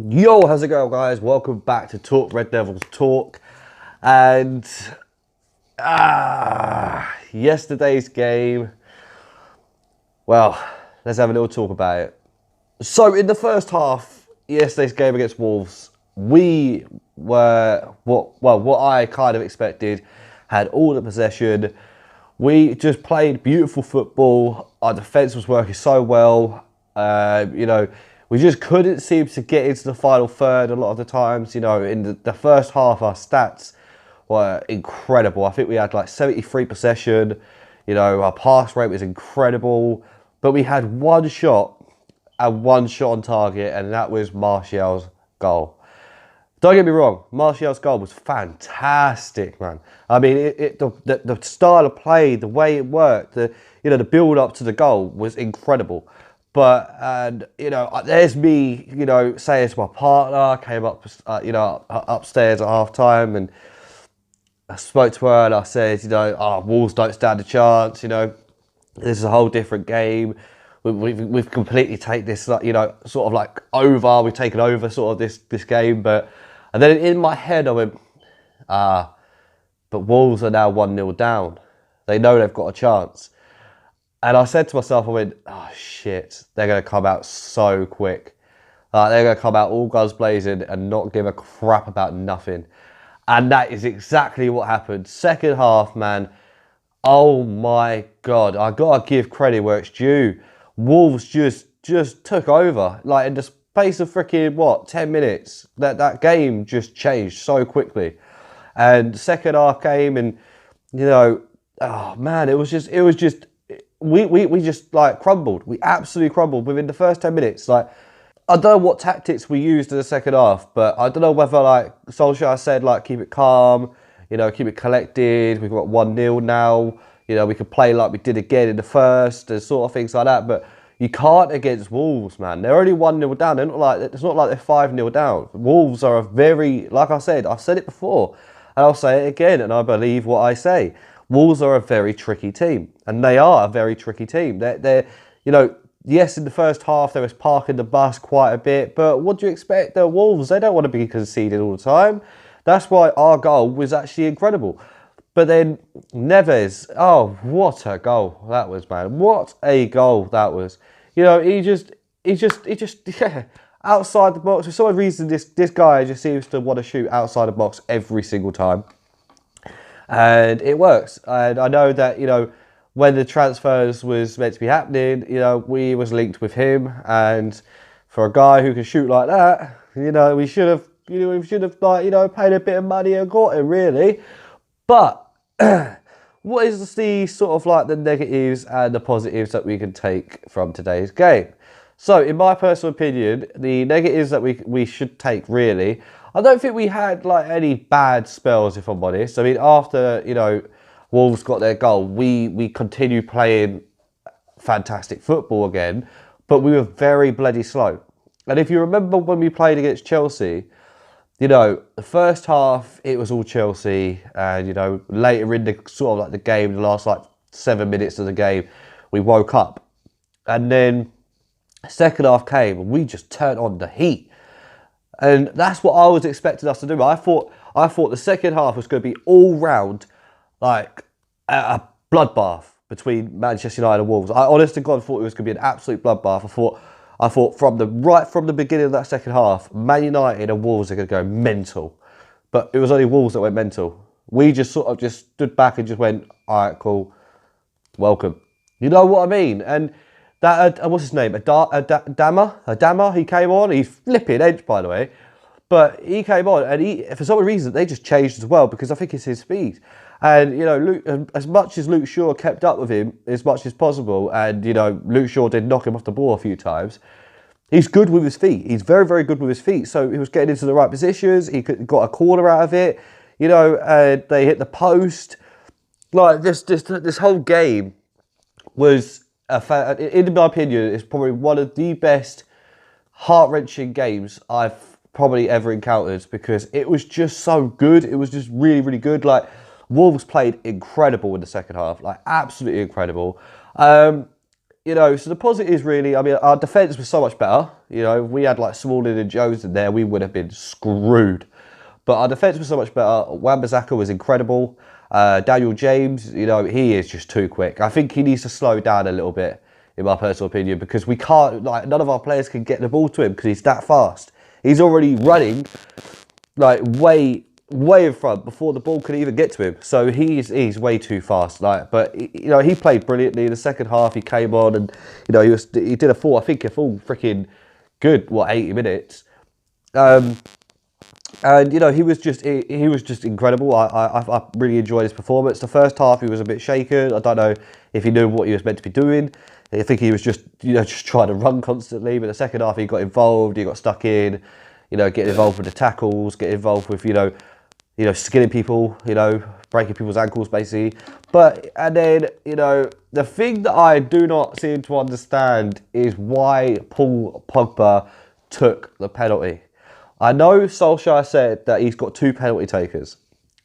Yo, how's it going, guys? Welcome back to Talk Red Devils Talk. And yesterday's game. Well, let's have a little talk about it. So, in the first half, yesterday's game against Wolves, we were what I kind of expected. Had all the possession. We just played beautiful football. Our defence was working so well. We just couldn't seem to get into the final third a lot of the times. In the first half, our stats were incredible. I think we had like 73 possession. Our pass rate was incredible. But we had one shot and one shot on target, and that was Martial's goal. Don't get me wrong, Martial's goal was fantastic, man. I mean, the style of play, the way it worked, the build up to the goal was incredible. But there's me, saying to my partner, came up, upstairs at half time, and I spoke to her and I said, Wolves don't stand a chance. This is a whole different game. We've completely taken this, sort of like over. We've taken over sort of this game, and then in my head I went, but Wolves are now 1-0 down. They know they've got a chance. And I said to myself, I went, oh shit, they're going to come out so quick. They're going to come out all guns blazing and not give a crap about nothing. And that is exactly what happened. Second half, man, oh my God. I got to give credit where it's due. Wolves just took over. Like in the space of freaking, 10 minutes, that game just changed so quickly. And second half came and, oh man, it was just, we just like crumbled. We absolutely crumbled within the first 10 minutes. Like, I don't know what tactics we used in the second half, but I don't know whether like Solskjaer said like keep it calm, keep it collected. We've got 1-0 now. We could play like we did again in the first and sort of things like that. But you can't against Wolves, man. They're only 1-0 down. It's not like they're 5-0 down. Wolves are like I said, I've said it before, and I'll say it again, and I believe what I say. Wolves are a very tricky team, and they are a very tricky team. Yes, in the first half there was parking the bus quite a bit, but what do you expect? They're Wolves. They don't want to be conceded all the time. That's why our goal was actually incredible. But then Neves, oh, what a goal that was, man! What a goal that was. He just yeah, outside the box. For some reason, this guy just seems to want to shoot outside the box every single time. And it works. And I know that, when the transfers was meant to be happening, we was linked with him. And for a guy who can shoot like that, we should have, paid a bit of money and got him, really. But what is the sort of like the negatives and the positives that we can take from today's game? So, in my personal opinion, the negatives that we should take, really, I don't think we had like any bad spells, if I'm honest. I mean, after, Wolves got their goal, we continued playing fantastic football again, but we were very bloody slow. And if you remember when we played against Chelsea, the first half, it was all Chelsea. And, later in the sort of like the game, the last like 7 minutes of the game, we woke up. And then second half came and we just turned on the heat. And that's what I was expecting us to do. I thought the second half was going to be all round, like a bloodbath between Manchester United and Wolves. I honest to God thought it was going to be an absolute bloodbath. I thought from the beginning of that second half, Man United and Wolves are going to go mental. But it was only Wolves that went mental. We just sort of just stood back and just went, all right, cool, welcome. You know what I mean? And that, what's his name? Adama, he came on. He's flipping edge, by the way. But he came on, and for some reason, they just changed as well, because I think it's his speed. And, Luke, as much as Luke Shaw kept up with him as much as possible, and, Luke Shaw did knock him off the ball a few times, he's good with his feet. He's very, very good with his feet. So he was getting into the right positions. He got a corner out of it. They hit the post. Like, this whole game was, in my opinion, it's probably one of the best heart-wrenching games I've probably ever encountered, because it was just so good. It was just really, really good. Like, Wolves played incredible in the second half, like absolutely incredible. you know, so the positives really, I mean, our defence was so much better. You know, if we had like Smalling and Jones in there, we would have been screwed. But our defence was so much better. Wan-Bissaka was incredible. Daniel James, you know, he is just too quick. I think he needs to slow down a little bit, in my personal opinion, because we can't, like, none of our players can get the ball to him because he's that fast. He's already running, like, way in front before the ball can even get to him. So he's way too fast. Like, but you know, he played brilliantly in the second half. He came on and, you know, he did a full freaking good 80 minutes. And you know, he was just incredible. I really enjoyed his performance. The first half he was a bit shaken. I don't know if he knew what he was meant to be doing. I think he was just trying to run constantly. But the second half he got involved. He got stuck in. You know, getting involved with the tackles, get involved with, you know, skinning people, you know, breaking people's ankles, basically. And then, you know, the thing that I do not seem to understand is why Paul Pogba took the penalty. I know Solskjaer said that he's got 2 penalty takers,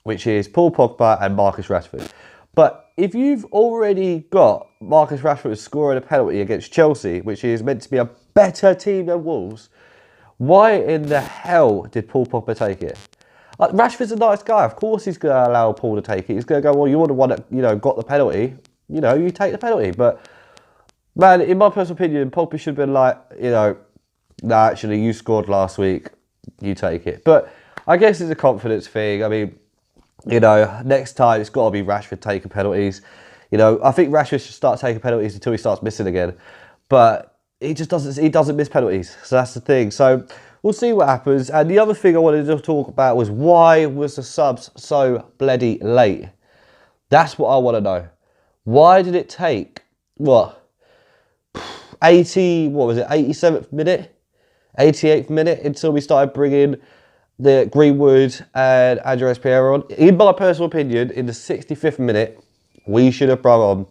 which is Paul Pogba and Marcus Rashford. But if you've already got Marcus Rashford scoring a penalty against Chelsea, which is meant to be a better team than Wolves, why in the hell did Paul Pogba take it? Rashford's a nice guy. Of course he's going to allow Paul to take it. He's going to go, well, you're the one that, you know, got the penalty. You know, you take the penalty. But, man, in my personal opinion, Pogba should have been like, you know, nah, actually, you scored last week. You take it. But I guess it's a confidence thing. I mean, you know, next time it's got to be Rashford taking penalties. You know, I think Rashford should start taking penalties until he starts missing again. But he just doesn't miss penalties. So that's the thing. So we'll see what happens. And the other thing I wanted to talk about was, why was the subs so bloody late? That's what I want to know. Why did it take, what, 87th minute? 88th minute until we started bringing the Greenwood and Andres Pereira on. In my personal opinion, in the 65th minute, we should have brought on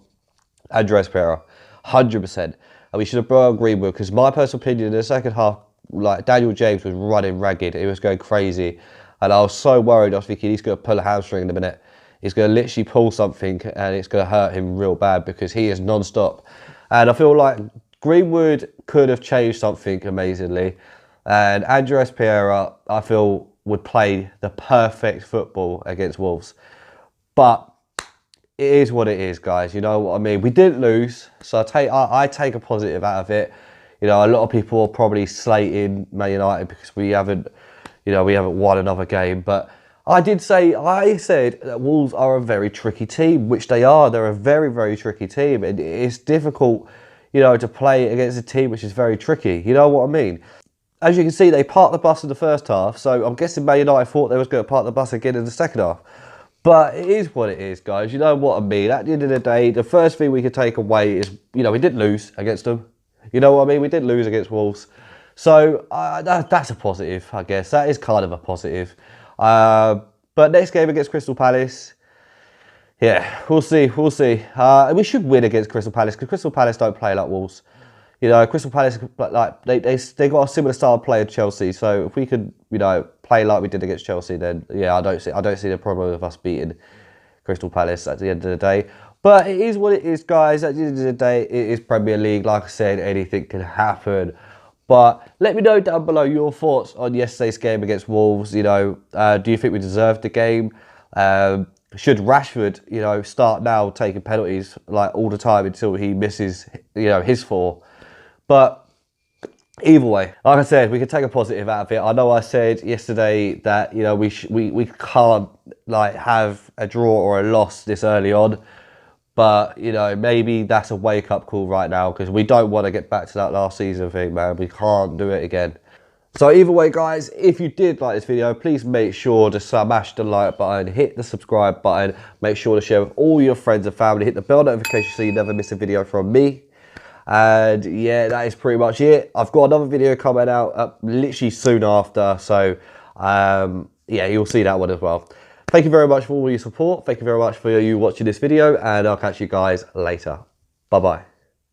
Andres Pereira, 100%. And we should have brought on Greenwood, because my personal opinion, in the second half, like, Daniel James was running ragged. It was going crazy. And I was so worried. I was thinking he's going to pull a hamstring in a minute. He's going to literally pull something and it's going to hurt him real bad, because he is non-stop. And I feel like Greenwood could have changed something amazingly. And Andres Pereira, I feel, would play the perfect football against Wolves. But it is what it is, guys. You know what I mean? We didn't lose, so I take a positive out of it. You know, a lot of people are probably slating Man United because we haven't won another game. But I said that Wolves are a very tricky team, which they are. They're a very, very tricky team. And it's difficult, you know, to play against a team which is very tricky. You know what I mean? As you can see, they parked the bus in the first half. So I'm guessing Man United thought they was going to park the bus again in the second half. But it is what it is, guys. You know what I mean? At the end of the day, the first thing we could take away is, you know, we didn't lose against them. You know what I mean? We didn't lose against Wolves. So that's a positive, I guess. That is kind of a positive. But next game against Crystal Palace, yeah, we'll see. We should win against Crystal Palace, because Crystal Palace don't play like Wolves. You know, Crystal Palace, like, they got a similar style of play to Chelsea. So if we could, you know, play like we did against Chelsea, then yeah, I don't see the problem with us beating Crystal Palace at the end of the day. But it is what it is, guys. At the end of the day, it is Premier League. Like I said, anything can happen. But let me know down below your thoughts on yesterday's game against Wolves. You know, do you think we deserved the game? Should Rashford, you know, start now taking penalties like all the time until he misses, you know, his 4? But either way, like I said, we can take a positive out of it. I know I said yesterday that, you know, we can't like have a draw or a loss this early on. But, you know, maybe that's a wake-up call right now, because we don't want to get back to that last season thing, man. We can't do it again. So either way, guys, if you did like this video, please make sure to smash the like button, hit the subscribe button, make sure to share with all your friends and family, hit the bell notification so you never miss a video from me. And yeah, that is pretty much it. I've got another video coming out literally soon after. So yeah, you'll see that one as well. Thank you very much for all your support. Thank you very much for you watching this video, and I'll catch you guys later. Bye-bye.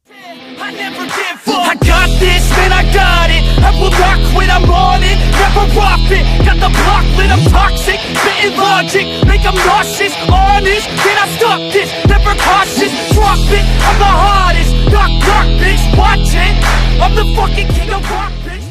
I got this, man, I got it. I will rock when I'm on it. Never off it. Got the block lit, I'm toxic. Spitting logic, make them nauseous. Honest, can I stop this? Never cautious, drop it. I'm the hardest. Knock, knock, I'm the fucking king of rock, bitch.